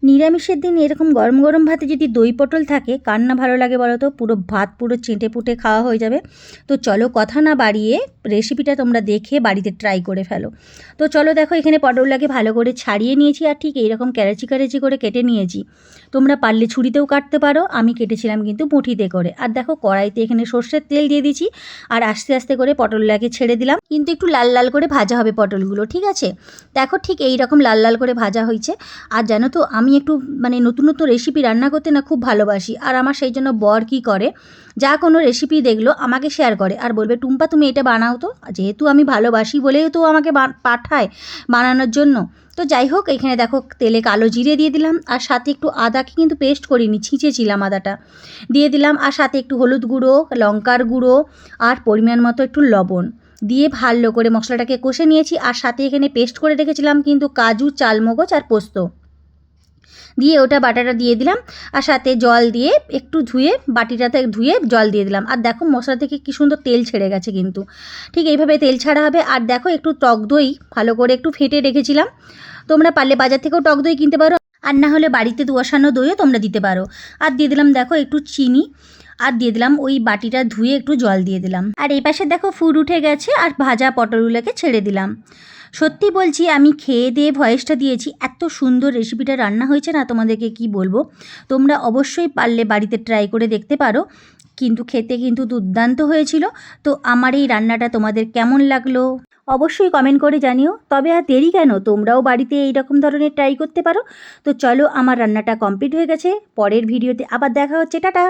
নিরামিষের দিন এরকম গরম গরম ভাতে যদি দই পটল থাকে কার না ভালো লাগে বলো তো। পুরো ভাত পুরো চেটে পুটে খাওয়া হয়ে যাবে। তো চলো কথা না বাড়িয়ে রেসিপিটা তোমরা দেখে বাড়িতে ট্রাই করে ফেলো। তো চলো দেখো, এখানে পটলটাকে ভালো করে ছাড়িয়ে নিয়েছি আর ঠিক এইরকম ক্যারেচি ক্যারেচি করে কেটে নিয়েছি। তোমরা পারলে ছুরিতেও কাটতে পারো, আমি কেটেছিলাম কিন্তু মুঠিতে করে। আর দেখো কড়াইতে এখানে সর্ষের তেল দিয়ে দিয়েছি আর আস্তে আস্তে করে পটলটাকে ছেড়ে দিলাম, কিন্তু একটু লাল লাল করে ভাজা হবে পটলগুলো, ঠিক আছে। দেখো ঠিক এই রকম লাল লাল করে ভাজা হয়েছে। আর জানো তো আমি একটু নতুন নতুন রেসিপি রান্না করতে না খুব ভালোবাসি। আর আমার সেই জন্য বর কী করে, যা কোনো রেসিপি দেখলো আমাকে শেয়ার করে আর বলবে টুম্পা তুমি এটা বানাও তো। যেহেতু আমি ভালোবাসি বলেই তো আমাকে পাঠায় বানানোর জন্য। তো যাই হোক, এখানে দেখো তেলে কালো জিরে দিয়ে দিলাম আর সাথে একটু আদাকে কিন্তু পেস্ট করিনি, ছিঁচেছিলাম আদাটা, দিয়ে দিলাম। আর সাথে একটু হলুদ গুঁড়ো, লঙ্কার গুঁড়ো আর পরিমাণ মতো একটু লবণ দিয়ে ভালো করে মশলাটাকে কষে নিয়েছি। আর সাথে এখানে পেস্ট করে রেখেছিলাম কিন্তু কাজু, চালমগজ আর পোস্ত দিয়ে ওটা বাটাটা দিয়ে দিলাম। আর সাথে জল দিয়ে একটু ধুয়ে বাটিটাতে ধুয়ে জল দিয়ে দিলাম। আর দেখো মশলা থেকে কী সুন্দর তেল ছেড়ে গেছে কিন্তু, ঠিক এইভাবে তেল ছাড়া হবে। আর দেখো একটু টক দই ভালো করে একটু ফেটে রেখেছিলাম। তোমরা পারলে বাজার থেকেও টক দই কিনতে পারো, আর না হলে বাড়িতে দুয়াশানো দইও তোমরা দিতে পারো। আর দিয়ে দিলাম দেখো একটু চিনি, আর দিয়ে দিলাম ওই বাটিটা ধুয়ে একটু জল দিয়ে দিলাম। আর এই পাশে দেখো ফুড উঠে গেছে আর ভাজা পটলগুলোকে ছেড়ে দিলাম। সত্যি বলছি, আমি খেয়ে দিয়ে ভয়েসটা দিয়েছি, এত সুন্দর রেসিপিটা রান্না হয়েছে না, তোমাদেরকে কি বলবো। তোমরা অবশ্যই পারলে বাড়িতে ট্রাই করে দেখতে পারো, কিন্তু খেতে কিন্তু দুর্দান্ত হয়েছিল। তো আমার এই রান্নাটা তোমাদের কেমন লাগলো অবশ্যই কমেন্ট করে জানিও। তবে আর দেরি কেন, তোমরাও বাড়িতে এই রকম ধরনের ট্রাই করতে পারো। তো চলো, আমার রান্নাটা কমপ্লিট হয়ে গেছে। পরের ভিডিওতে আবার দেখা হচ্ছে, টাটা।